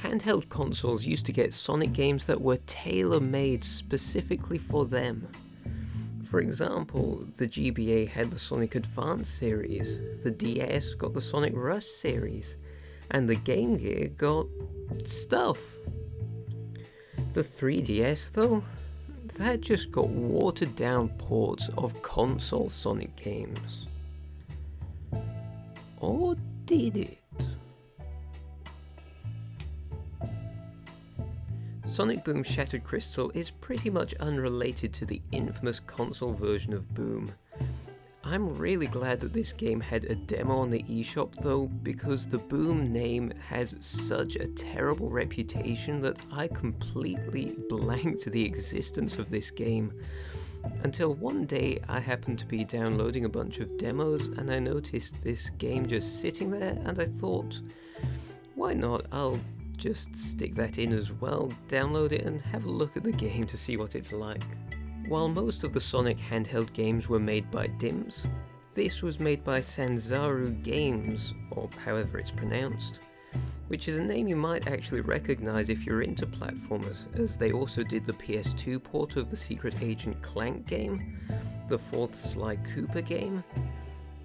Handheld consoles used to get Sonic games that were tailor-made specifically for them. For example, the GBA had the Sonic Advance series, the DS got the Sonic Rush series, and the Game Gear got stuff. The 3DS though, that just got watered down ports of console Sonic games. Or did it? Sonic Boom Shattered Crystal is pretty much unrelated to the infamous console version of Boom. I'm really glad that this game had a demo on the eShop though, because the Boom name has such a terrible reputation that I completely blanked the existence of this game. Until one day I happened to be downloading a bunch of demos and I noticed this game just sitting there, and I thought, why not, I'll just stick that in as well, download it and have a look at the game to see what it's like. While most of the Sonic handheld games were made by DIMS, this was made by Sanzaru Games, or however it's pronounced, which is a name you might actually recognize if you're into platformers, as they also did the PS2 port of the Secret Agent Clank game, the fourth Sly Cooper game,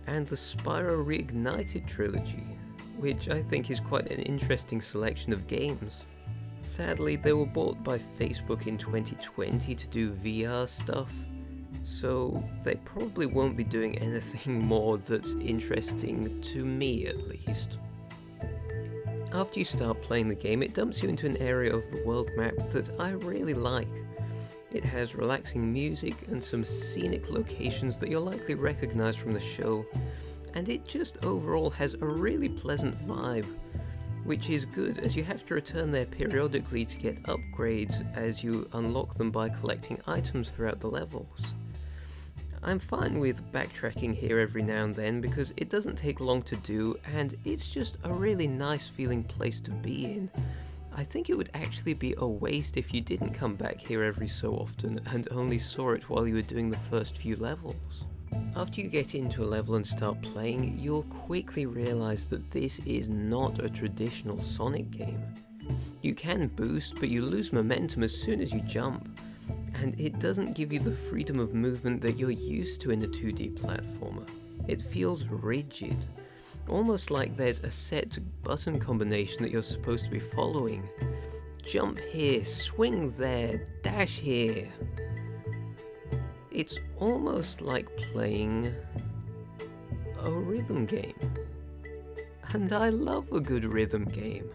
and the Spyro Reignited trilogy, which I think is quite an interesting selection of games. Sadly, they were bought by Facebook in 2020 to do VR stuff, so they probably won't be doing anything more that's interesting to me at least. After you start playing the game, it dumps you into an area of the world map that I really like. It has relaxing music and some scenic locations that you'll likely recognize from the show, and it just overall has a really pleasant vibe, which is good as you have to return there periodically to get upgrades as you unlock them by collecting items throughout the levels. I'm fine with backtracking here every now and then because it doesn't take long to do and it's just a really nice feeling place to be in. I think it would actually be a waste if you didn't come back here every so often and only saw it while you were doing the first few levels. After you get into a level and start playing, you'll quickly realize that this is not a traditional Sonic game. You can boost, but you lose momentum as soon as you jump, and it doesn't give you the freedom of movement that you're used to in a 2D platformer. It feels rigid, almost like there's a set button combination that you're supposed to be following. Jump here, swing there, dash here. It's almost like playing a rhythm game. And I love a good rhythm game.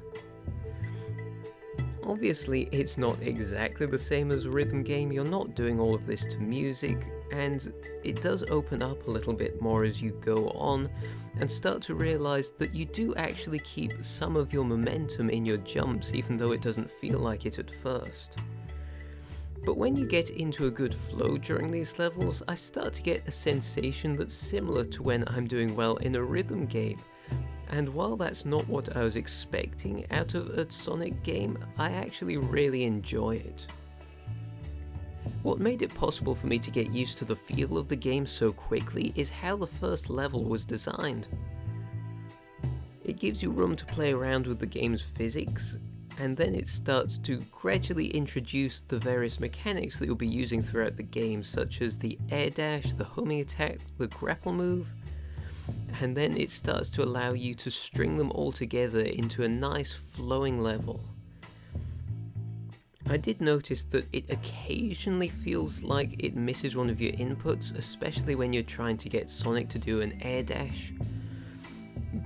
Obviously, it's not exactly the same as a rhythm game, you're not doing all of this to music, and it does open up a little bit more as you go on, and start to realize that you do actually keep some of your momentum in your jumps, even though it doesn't feel like it at first. But when you get into a good flow during these levels, I start to get a sensation that's similar to when I'm doing well in a rhythm game. And while that's not what I was expecting out of a Sonic game, I actually really enjoy it. What made it possible for me to get used to the feel of the game so quickly is how the first level was designed. It gives you room to play around with the game's physics, and then it starts to gradually introduce the various mechanics that you'll be using throughout the game, such as the air dash, the homing attack, the grapple move, and then it starts to allow you to string them all together into a nice flowing level. I did notice that it occasionally feels like it misses one of your inputs, especially when you're trying to get Sonic to do an air dash.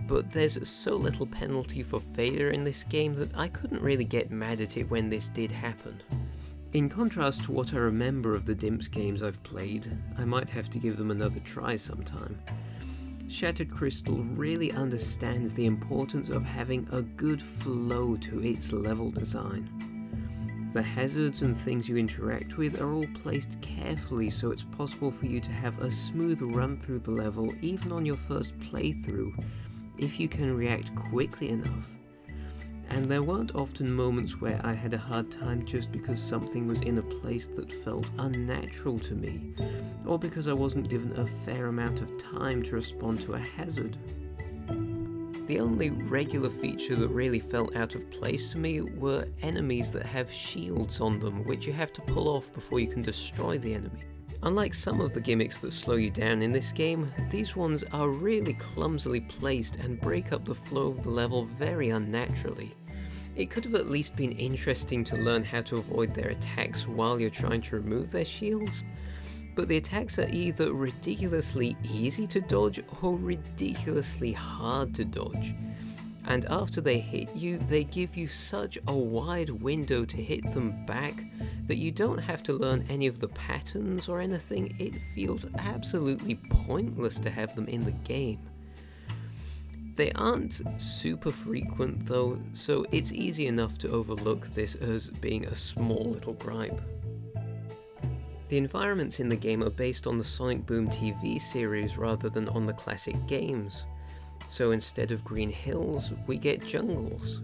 But there's so little penalty for failure in this game that I couldn't really get mad at it when this did happen. In contrast to what I remember of the DIMS games I've played, I might have to give them another try sometime. Shattered Crystal really understands the importance of having a good flow to its level design. The hazards and things you interact with are all placed carefully so it's possible for you to have a smooth run through the level even on your first playthrough, if you can react quickly enough. And there weren't often moments where I had a hard time just because something was in a place that felt unnatural to me, or because I wasn't given a fair amount of time to respond to a hazard. The only regular feature that really felt out of place to me were enemies that have shields on them, which you have to pull off before you can destroy the enemy. Unlike some of the gimmicks that slow you down in this game, these ones are really clumsily placed and break up the flow of the level very unnaturally. It could have at least been interesting to learn how to avoid their attacks while you're trying to remove their shields, but the attacks are either ridiculously easy to dodge or ridiculously hard to dodge. And after they hit you, they give you such a wide window to hit them back that you don't have to learn any of the patterns or anything. It feels absolutely pointless to have them in the game. They aren't super frequent though, so it's easy enough to overlook this as being a small little gripe. The environments in the game are based on the Sonic Boom TV series rather than on the classic games. So instead of green hills, we get jungles.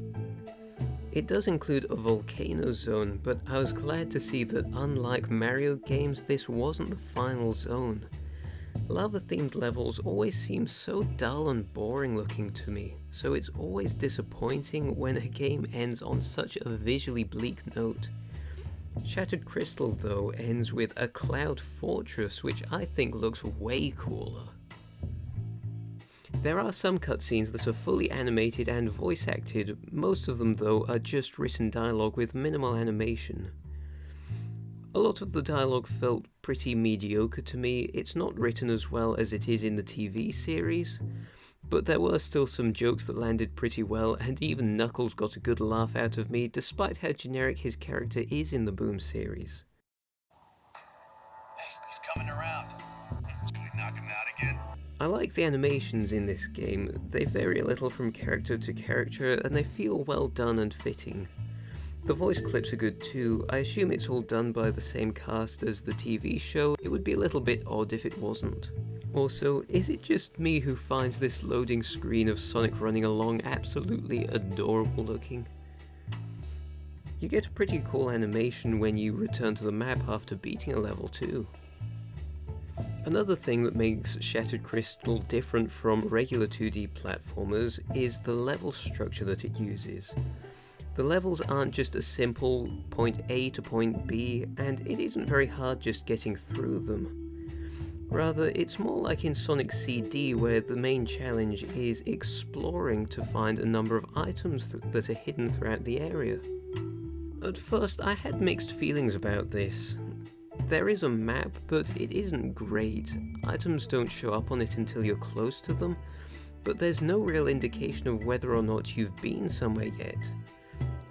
It does include a volcano zone, but I was glad to see that unlike Mario games, this wasn't the final zone. Lava-themed levels always seem so dull and boring looking to me, so it's always disappointing when a game ends on such a visually bleak note. Shattered Crystal, though, ends with a cloud fortress, which I think looks way cooler. There are some cutscenes that are fully animated and voice acted, most of them though are just written dialogue with minimal animation. A lot of the dialogue felt pretty mediocre to me. It's not written as well as it is in the TV series, but there were still some jokes that landed pretty well, and even Knuckles got a good laugh out of me, despite how generic his character is in the Boom series. Hey, he's coming around. Should we knock him out again? I like the animations in this game. They vary a little from character to character, and they feel well done and fitting. The voice clips are good too. I assume it's all done by the same cast as the TV show. It would be a little bit odd if it wasn't. Also, is it just me who finds this loading screen of Sonic running along absolutely adorable looking? You get a pretty cool animation when you return to the map after beating a level too. Another thing that makes Shattered Crystal different from regular 2D platformers is the level structure that it uses. The levels aren't just a simple point A to point B, and it isn't very hard just getting through them. Rather, it's more like in Sonic CD, where the main challenge is exploring to find a number of items that are hidden throughout the area. At first, I had mixed feelings about this. There is a map, but it isn't great. Items don't show up on it until you're close to them, but there's no real indication of whether or not you've been somewhere yet.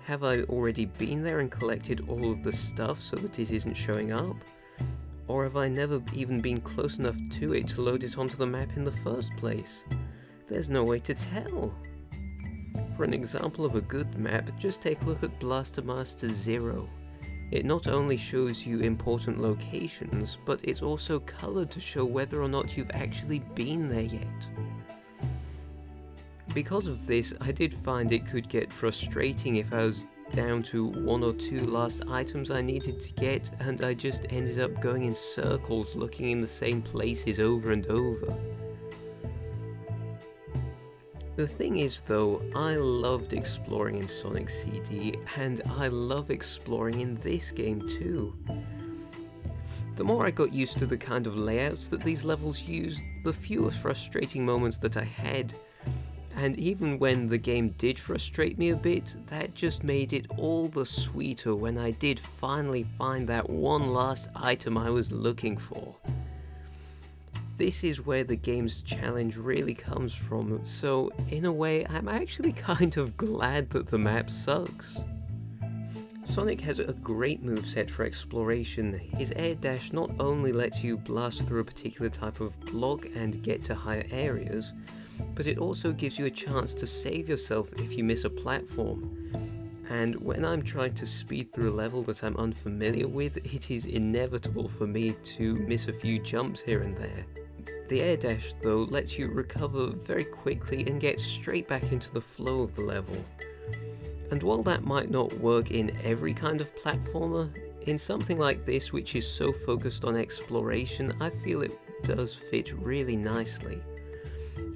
Have I already been there and collected all of the stuff so that it isn't showing up? Or have I never even been close enough to it to load it onto the map in the first place? There's no way to tell. For an example of a good map, just take a look at Blaster Master Zero. It not only shows you important locations, but it's also coloured to show whether or not you've actually been there yet. Because of this, I did find it could get frustrating if I was down to one or two last items I needed to get, and I just ended up going in circles looking in the same places over and over. The thing is though, I loved exploring in Sonic CD, and I love exploring in this game too. The more I got used to the kind of layouts that these levels used, the fewer frustrating moments that I had. And even when the game did frustrate me a bit, that just made it all the sweeter when I did finally find that one last item I was looking for. This is where the game's challenge really comes from, so in a way I'm actually kind of glad that the map sucks. Sonic has a great moveset for exploration. His air dash not only lets you blast through a particular type of block and get to higher areas, but it also gives you a chance to save yourself if you miss a platform. And when I'm trying to speed through a level that I'm unfamiliar with, it is inevitable for me to miss a few jumps here and there. The air dash though lets you recover very quickly and get straight back into the flow of the level. And while that might not work in every kind of platformer, in something like this which is so focused on exploration, I feel it does fit really nicely.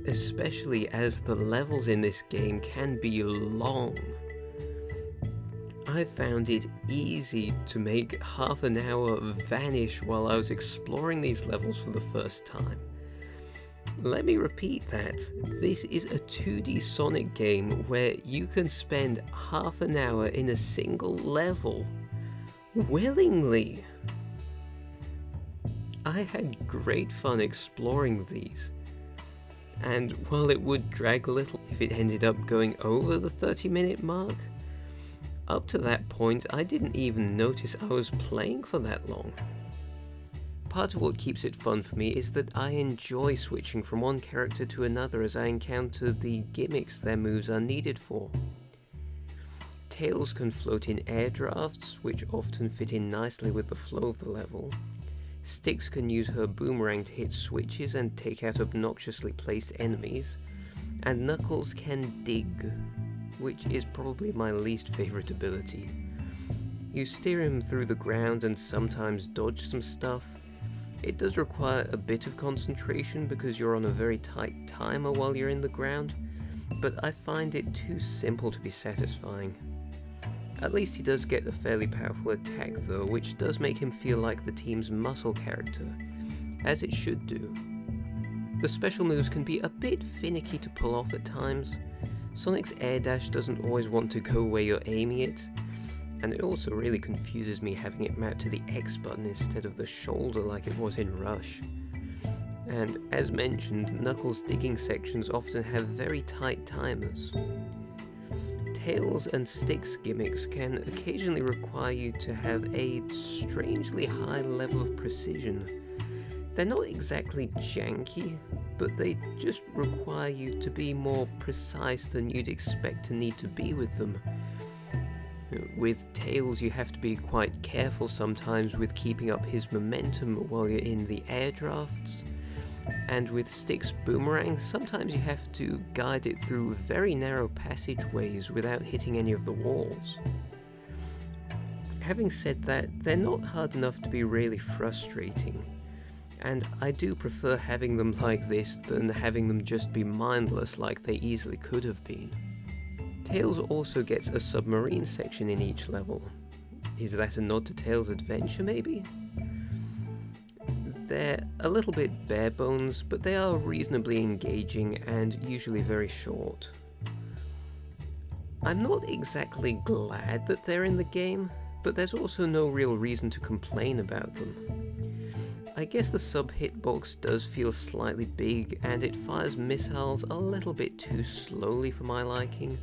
especially as the levels in this game can be long. I found it easy to make half an hour vanish while I was exploring these levels for the first time. Let me repeat that. This is a 2D Sonic game where you can spend half an hour in a single level willingly. I had great fun exploring these, and while it would drag a little if it ended up going over the 30-minute mark, up to that point I didn't even notice I was playing for that long. Part of what keeps it fun for me is that I enjoy switching from one character to another as I encounter the gimmicks their moves are needed for. Tails can float in air drafts, which often fit in nicely with the flow of the level. Styx can use her boomerang to hit switches and take out obnoxiously placed enemies. And Knuckles can dig, which is probably my least favourite ability. You steer him through the ground and sometimes dodge some stuff. It does require a bit of concentration because you're on a very tight timer while you're in the ground, but I find it too simple to be satisfying. At least he does get a fairly powerful attack though, which does make him feel like the team's muscle character, as it should do. The special moves can be a bit finicky to pull off at times. Sonic's air dash doesn't always want to go where you're aiming it, and it also really confuses me having it map to the X button instead of the shoulder like it was in Rush. And as mentioned, Knuckles' digging sections often have very tight timers. Tails and Styx gimmicks can occasionally require you to have a strangely high level of precision. They're not exactly janky, but they just require you to be more precise than you'd expect to need to be with them. With Tails, you have to be quite careful sometimes with keeping up his momentum while you're in the air drafts. And with Styx Boomerang, sometimes you have to guide it through very narrow passageways without hitting any of the walls. Having said that, they're not hard enough to be really frustrating, and I do prefer having them like this than having them just be mindless like they easily could have been. Tails also gets a submarine section in each level. Is that a nod to Tails' Adventure, maybe? They're a little bit bare bones, but they are reasonably engaging and usually very short. I'm not exactly glad that they're in the game, but there's also no real reason to complain about them. I guess the sub-hitbox does feel slightly big, and it fires missiles a little bit too slowly for my liking,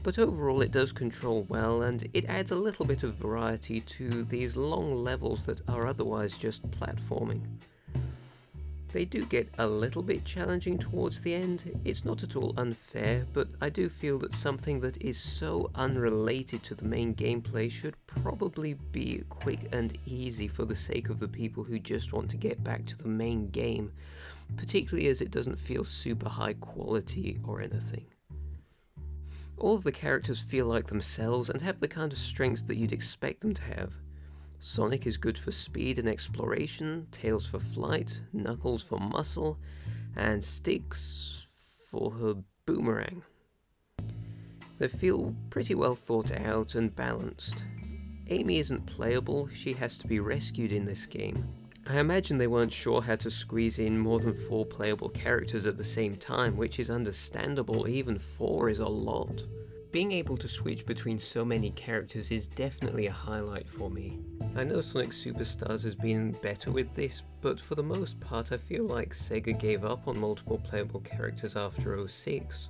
but overall it does control well, and it adds a little bit of variety to these long levels that are otherwise just platforming. They do get a little bit challenging towards the end. It's not at all unfair, but I do feel that something that is so unrelated to the main gameplay should probably be quick and easy for the sake of the people who just want to get back to the main game, particularly as it doesn't feel super high quality or anything. All of the characters feel like themselves and have the kind of strengths that you'd expect them to have. Sonic is good for speed and exploration, Tails for flight, Knuckles for muscle, and Styx for her boomerang. They feel pretty well thought out and balanced. Amy isn't playable, she has to be rescued in this game. I imagine they weren't sure how to squeeze in more than 4 playable characters at the same time, which is understandable, even 4 is a lot. Being able to switch between so many characters is definitely a highlight for me. I know Sonic Superstars has been better with this, but for the most part I feel like Sega gave up on multiple playable characters after 06.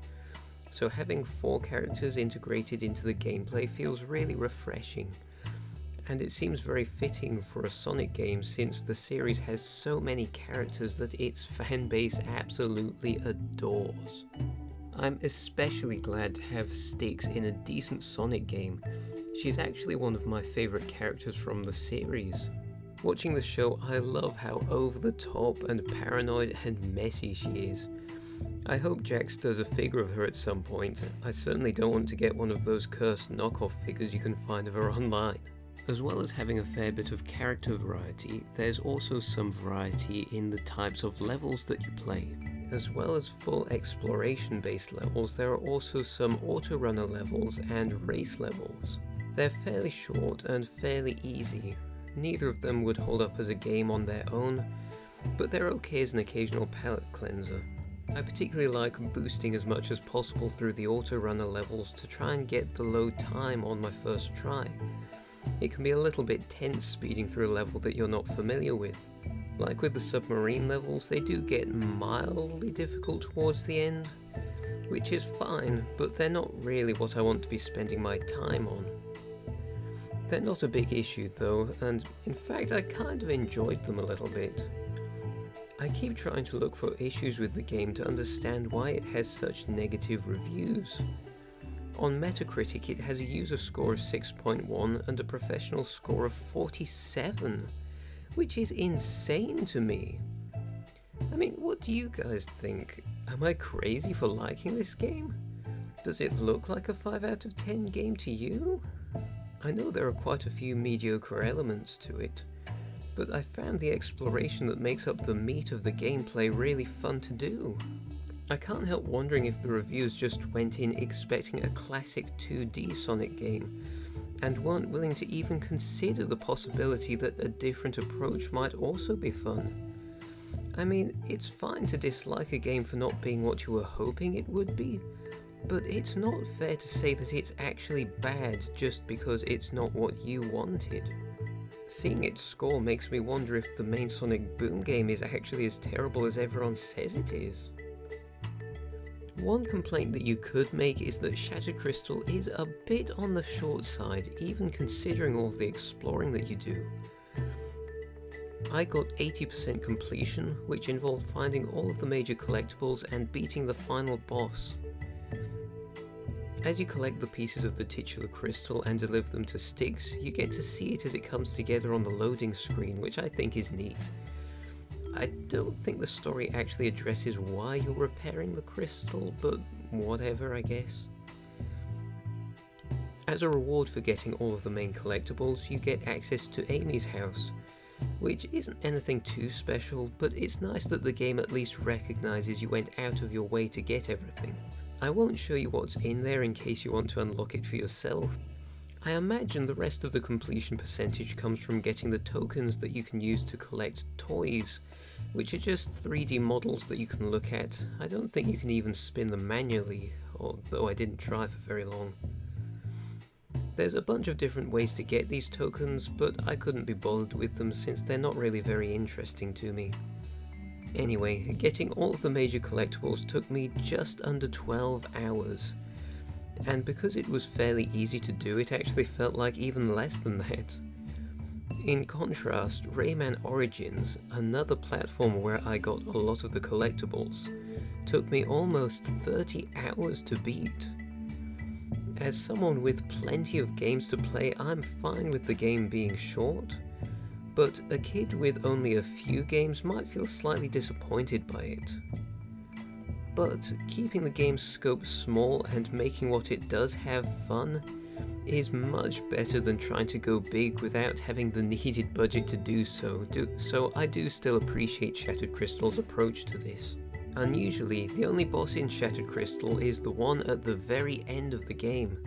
So having 4 characters integrated into the gameplay feels really refreshing. And it seems very fitting for a Sonic game since the series has so many characters that its fanbase absolutely adores. I'm especially glad to have Styx in a decent Sonic game. She's actually one of my favourite characters from the series. Watching the show, I love how over the top and paranoid and messy she is. I hope Jax does a figure of her at some point. I certainly don't want to get one of those cursed knockoff figures you can find of her online. As well as having a fair bit of character variety, there's also some variety in the types of levels that you play. As well as full exploration-based levels, there are also some auto-runner levels and race levels. They're fairly short and fairly easy. Neither of them would hold up as a game on their own, but they're okay as an occasional palate cleanser. I particularly like boosting as much as possible through the auto-runner levels to try and get the load time on my first try. It can be a little bit tense speeding through a level that you're not familiar with. Like with the submarine levels, they do get mildly difficult towards the end, which is fine, but they're not really what I want to be spending my time on. They're not a big issue though, and in fact I kind of enjoyed them a little bit. I keep trying to look for issues with the game to understand why it has such negative reviews. On Metacritic it has a user score of 6.1 and a professional score of 47, which is insane to me. I mean, what do you guys think? Am I crazy for liking this game? Does it look like a 5 out of 10 game to you? I know there are quite a few mediocre elements to it, but I found the exploration that makes up the meat of the gameplay really fun to do. I can't help wondering if the reviewers just went in expecting a classic 2D Sonic game, and weren't willing to even consider the possibility that a different approach might also be fun. I mean, it's fine to dislike a game for not being what you were hoping it would be, but it's not fair to say that it's actually bad just because it's not what you wanted. Seeing its score makes me wonder if the main Sonic Boom game is actually as terrible as everyone says it is. One complaint that you could make is that Shattered Crystal is a bit on the short side, even considering all of the exploring that you do. I got 80% completion, which involved finding all of the major collectibles and beating the final boss. As you collect the pieces of the titular crystal and deliver them to Styx, you get to see it as it comes together on the loading screen, which I think is neat. I don't think the story actually addresses why you're repairing the crystal, but whatever, I guess. As a reward for getting all of the main collectibles, you get access to Amy's house, which isn't anything too special, but it's nice that the game at least recognizes you went out of your way to get everything. I won't show you what's in there in case you want to unlock it for yourself. I imagine the rest of the completion percentage comes from getting the tokens that you can use to collect toys, which are just 3D models that you can look at. I don't think you can even spin them manually, although I didn't try for very long. There's a bunch of different ways to get these tokens, but I couldn't be bothered with them since they're not really very interesting to me. Anyway, getting all of the major collectibles took me just under 12 hours, and because it was fairly easy to do, it actually felt like even less than that. In contrast, Rayman Origins, another platform where I got a lot of the collectibles, took me almost 30 hours to beat. As someone with plenty of games to play, I'm fine with the game being short, but a kid with only a few games might feel slightly disappointed by it. But keeping the game's scope small and making what it does have fun is much better than trying to go big without having the needed budget to do so, so I do still appreciate Shattered Crystal's approach to this. Unusually, the only boss in Shattered Crystal is the one at the very end of the game.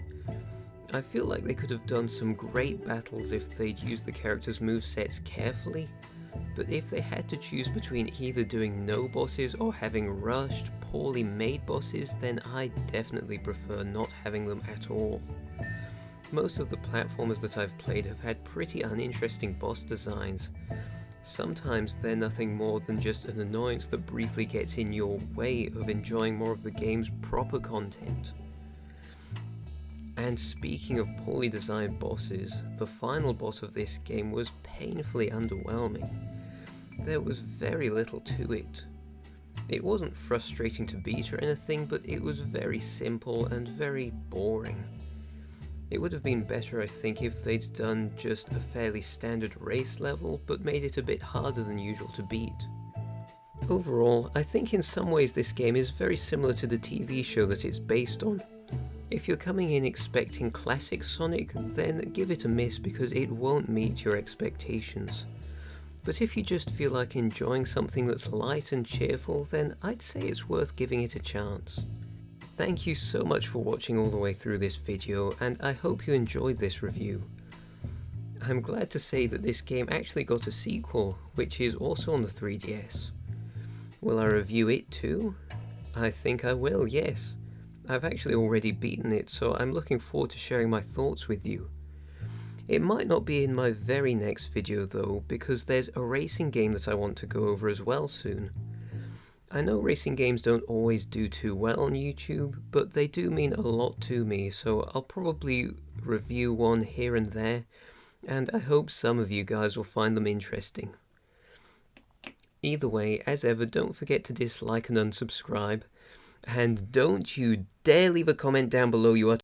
I feel like they could have done some great battles if they'd used the characters' movesets carefully, but if they had to choose between either doing no bosses or having rushed, poorly made bosses, then I definitely prefer not having them at all. Most of the platformers that I've played have had pretty uninteresting boss designs. Sometimes they're nothing more than just an annoyance that briefly gets in your way of enjoying more of the game's proper content. And speaking of poorly designed bosses, the final boss of this game was painfully underwhelming. There was very little to it. It wasn't frustrating to beat or anything, but it was very simple and very boring. It would have been better, I think, if they'd done just a fairly standard race level, but made it a bit harder than usual to beat. Overall, I think in some ways this game is very similar to the TV show that it's based on. If you're coming in expecting classic Sonic, then give it a miss because it won't meet your expectations. but if you just feel like enjoying something that's light and cheerful, then I'd say it's worth giving it a chance. Thank you so much for watching all the way through this video, and I hope you enjoyed this review. I'm glad to say that this game actually got a sequel, which is also on the 3DS. Will I review it too? I think I will, yes. I've actually already beaten it, so I'm looking forward to sharing my thoughts with you. It might not be in my very next video though, because there's a racing game that I want to go over as well soon. I know racing games don't always do too well on YouTube, but they do mean a lot to me, so I'll probably review one here and there, and I hope some of you guys will find them interesting. Either way, as ever, don't forget to dislike and unsubscribe, and don't you dare leave a comment down below you are